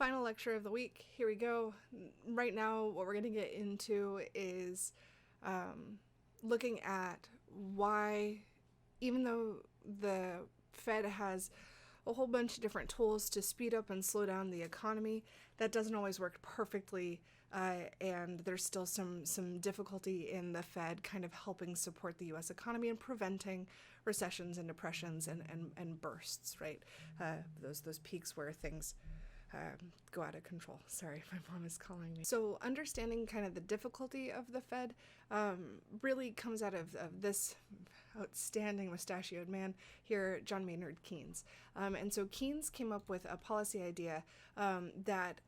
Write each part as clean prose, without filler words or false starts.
Final lecture of the week. Here we go. Right now, what we're going to get into is looking at why, even though the Fed has a whole bunch of different tools to speed up and slow down the economy, that doesn't always work perfectly, and there's still some difficulty in the Fed kind of helping support the U.S. economy and preventing recessions and depressions and bursts, right? Those peaks where things go out of control. Sorry, my mom is calling me. So understanding kind of the difficulty of the Fed really comes out of this outstanding mustachioed man here, John Maynard Keynes. And so Keynes came up with a policy idea that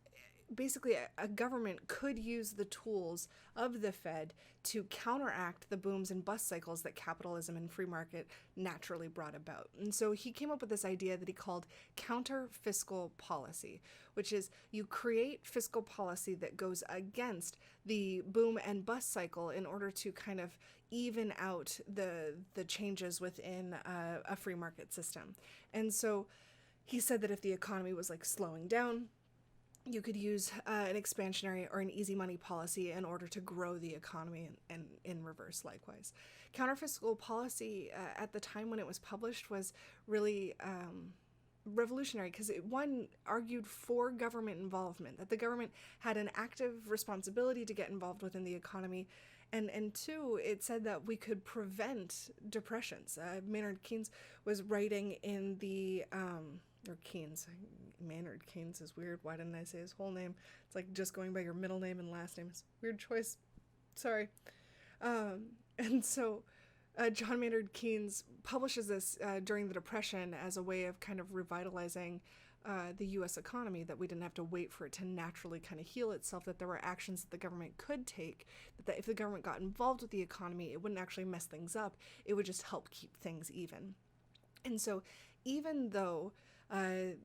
basically a government could use the tools of the Fed to counteract the booms and bust cycles that capitalism and free market naturally brought about. And so he came up with this idea that he called counter fiscal policy, which is you create fiscal policy that goes against the boom and bust cycle in order to kind of even out the changes within a free market system. And so he said that if the economy was like slowing down, you could use an expansionary or an easy money policy in order to grow the economy, and in reverse likewise. Counterfiscal policy at the time when it was published was really revolutionary because it, one, argued for government involvement, that the government had an active responsibility to get involved within the economy, and two, it said that we could prevent depressions. Maynard Keynes was writing in the or Keynes. Maynard Keynes is weird. Why didn't I say his whole name? It's like just going by your middle name and last name. It's a weird choice. Sorry. And so John Maynard Keynes publishes this during the Depression as a way of kind of revitalizing the U.S. economy, that we didn't have to wait for it to naturally kind of heal itself, that there were actions that the government could take, that if the government got involved with the economy, it wouldn't actually mess things up. It would just help keep things even. And so even though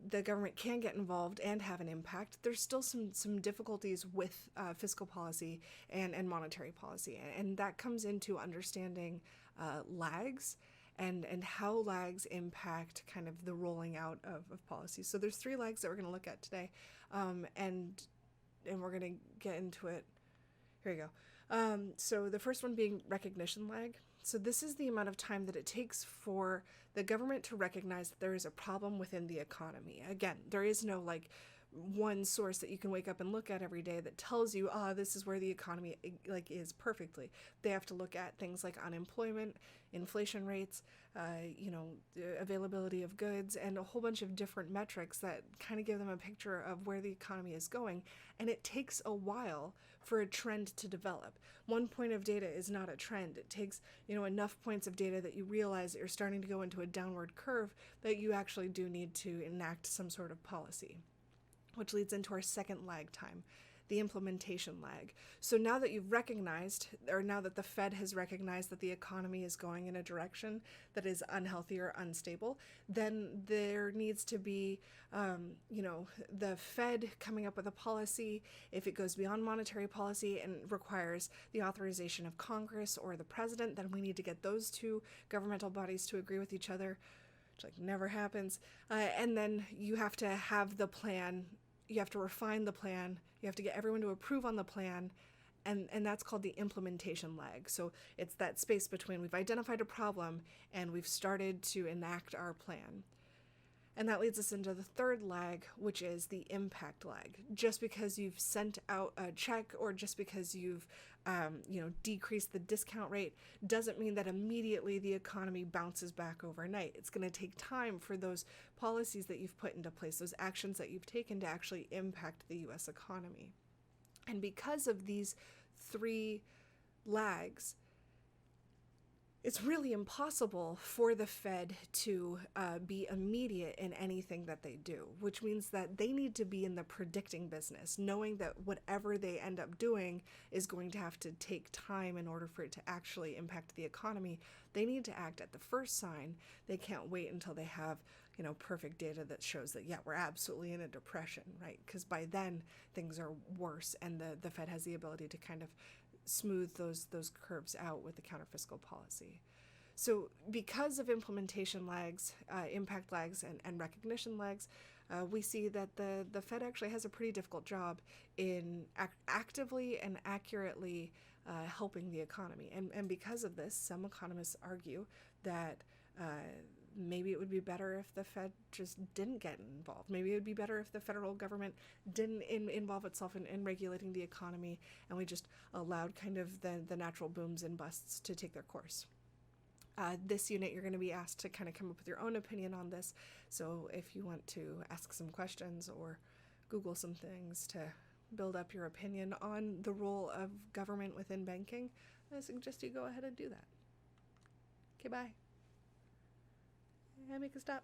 the government can get involved and have an impact, there's still some difficulties with fiscal policy and monetary policy. And that comes into understanding lags and how lags impact kind of the rolling out of policies. So there's 3 lags that we're going to look at today, and we're going to get into it. Here we go. So the first one being recognition lag. So this is the amount of time that it takes for the government to recognize that there is a problem within the economy. Again, there is no like one source that you can wake up and look at every day that tells you, this is where the economy like is perfectly. They have to look at things like unemployment, inflation rates, the availability of goods, and a whole bunch of different metrics that kind of give them a picture of where the economy is going. And it takes a while for a trend to develop. One point of data is not a trend. It takes, enough points of data that you realize that you're starting to go into a downward curve that you actually do need to enact some sort of policy. Which leads into our second lag time, the implementation lag. So now that you've recognized, or now that the Fed has recognized that the economy is going in a direction that is unhealthy or unstable, then there needs to be, the Fed coming up with a policy. If it goes beyond monetary policy and requires the authorization of Congress or the president, then we need to get those 2 governmental bodies to agree with each other, which never happens. And then you have to have the plan, you have to refine the plan, you have to get everyone to approve on the plan, and that's called the implementation lag. So it's that space between we've identified a problem and we've started to enact our plan. And that leads us into the third lag, which is the impact lag. Just because you've sent out a check or just because you've, decreased the discount rate doesn't mean that immediately the economy bounces back overnight. It's going to take time for those policies that you've put into place, those actions that you've taken to actually impact the U.S. economy. And because of these 3 lags, it's really impossible for the Fed to be immediate in anything that they do, which means that they need to be in the predicting business, knowing that whatever they end up doing is going to have to take time in order for it to actually impact the economy. They need to act at the first sign. They can't wait until they have, perfect data that shows that, we're absolutely in a depression, right? Because by then things are worse, and the Fed has the ability to kind of smooth those curves out with the counterfiscal policy. So because of implementation lags, impact lags, and recognition lags, we see that the Fed actually has a pretty difficult job in actively and accurately helping the economy. And because of this, some economists argue that maybe it would be better if the Fed just didn't get involved. Maybe it would be better if the federal government didn't involve itself in regulating the economy, and we just allowed kind of the natural booms and busts to take their course. This unit, you're going to be asked to kind of come up with your own opinion on this. So if you want to ask some questions or Google some things to build up your opinion on the role of government within banking, I suggest you go ahead and do that. Okay, bye. And make a stop.